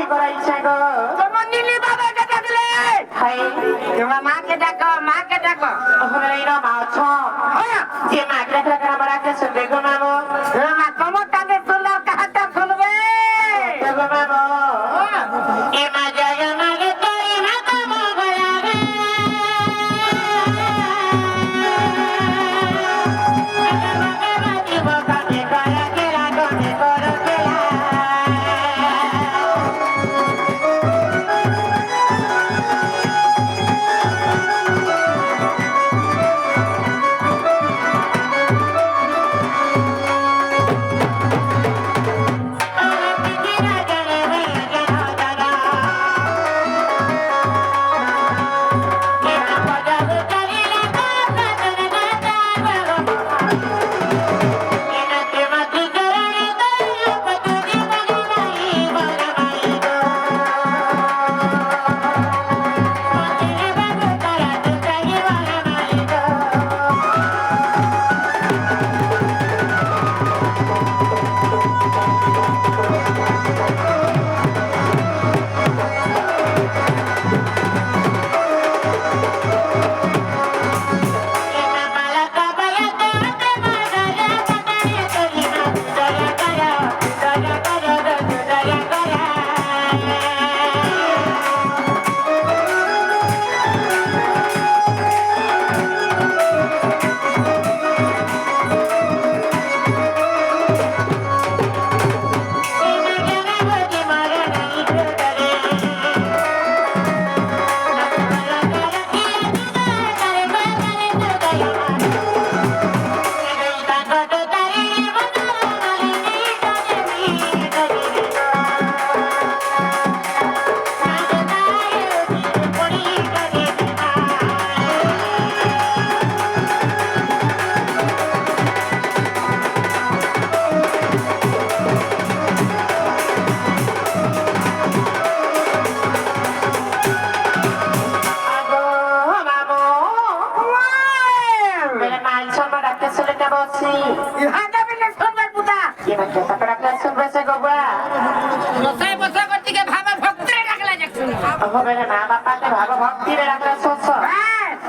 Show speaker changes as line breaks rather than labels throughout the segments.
কি করাইছে গো
তোমার নীলি বাবাকে ডাকলে
হাই
তোমার মাকে ডাকো
ওখানে এই না মা ছ যে মাকে ডাকলে আমার আগে শুনবে গো মামো
মা তোমার কানে শুনলে কাহাটা শুনবে
গো মামো এ মা জায়গা মাগে তোই না তো মগয়া রে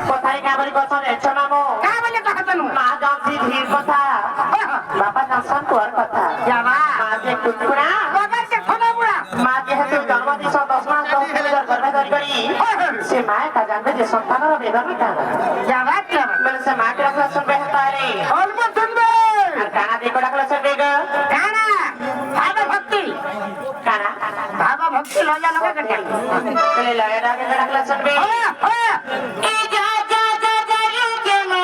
কোথায় কাবরি কথা দেখছো মামো মা জানছি ধীর কথা বাবা জানছেন তোর কথা মা যে কুকুরা মা যেহেতু জন্ম দিছ 10 মাস 10 দিন গর্ভধারী করি সে মা তা জানবে যে সন্তানের বেদনা কানা বলে সে মাকে রাখলে শুনবে তারে
অল্প শুনবে
আর কানা দিয়ে রাখলে শুনবে গো
কানা ভাবা ভক্তি লয়া লগে কেটে
বলে লয়া রাখলে রাখলে শুনবে এই যা যা যা যা কে মা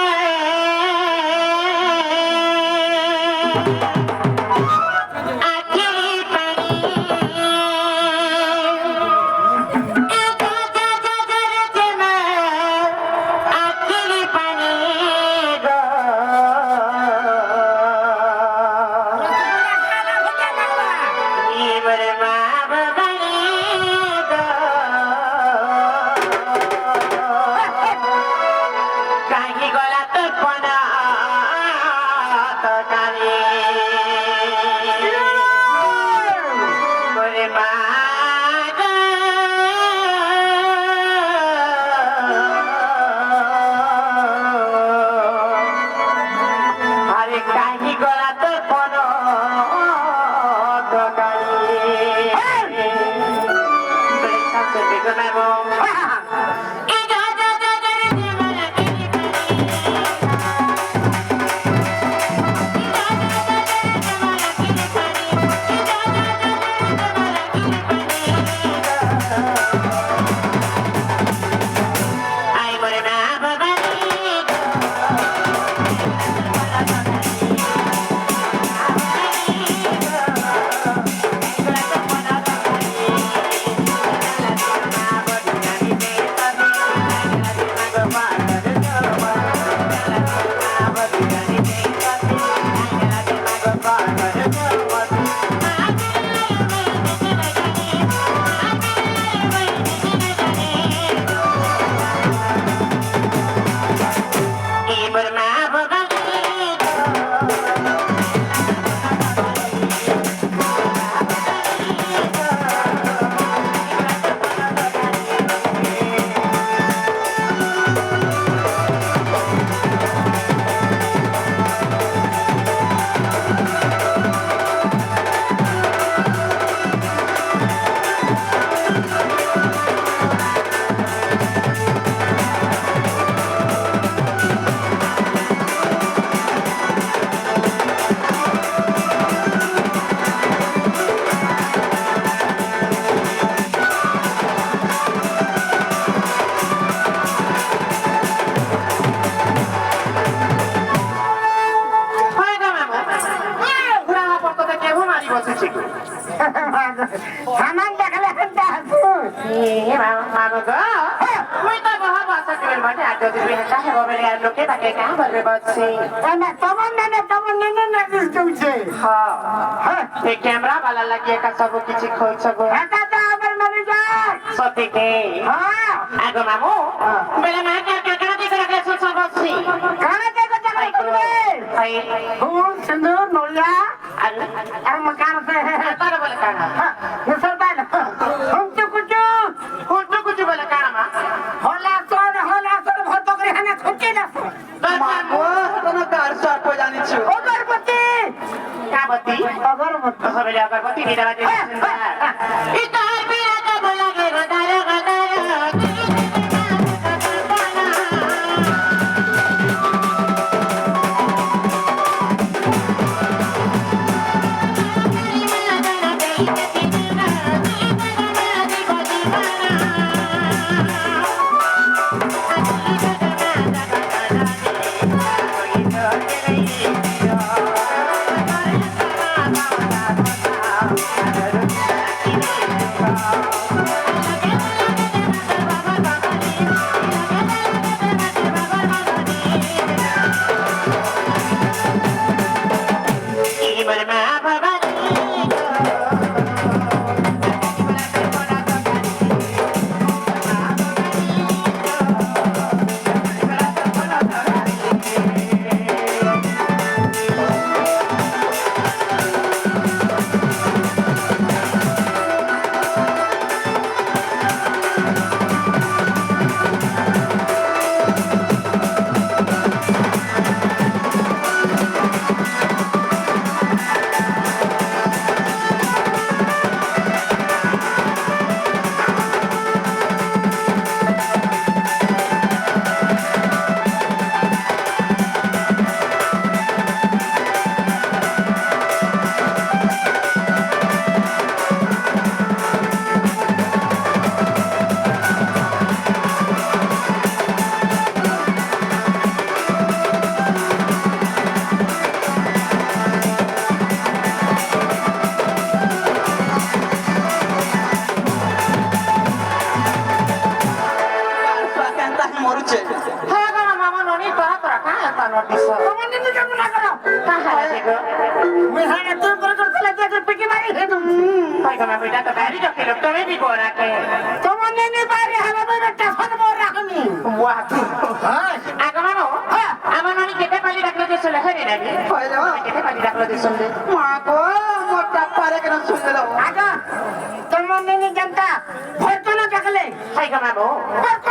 বসেছি গো
সামান দেখলে একটা হাসু
এ মামু গো মুই তো বহু বছর দিবেন মানে আর যদি বিয়ে চাহে বলে আর লোকে তাকে কাম বলবে বসছি
না তোমার নেনে না দিচ্ছে
হ্যাঁ এই ক্যামেরা वाला লাগিয়ে কা সব কিছু খোলছ গো
এটা তো আমার ম্যানেজার
সত্যি কে
হ্যাঁ
আগো মামু বেলা মা কাকা দিকে রাখলে সব বসছি
কানে দেখো চাকরি করবে
এই
ফুল সিন্দুর নলিয়া আর মকান से
তার বলে কানা
ये सब बात हम तो कुछ
कुछ बोले काना मा
होला सोर भर पकड़े हने ठोके ना
मामू तनो कार सर को जानी छु
अगरबत्ती
काबती
अगरबत्ती
হবে अगरबत्ती নিয়ে রাখে ইতার বিয়া তো বলা গে গদারে
आगा तुम नहीं जानता भर तो ना जगले
हाय का मामू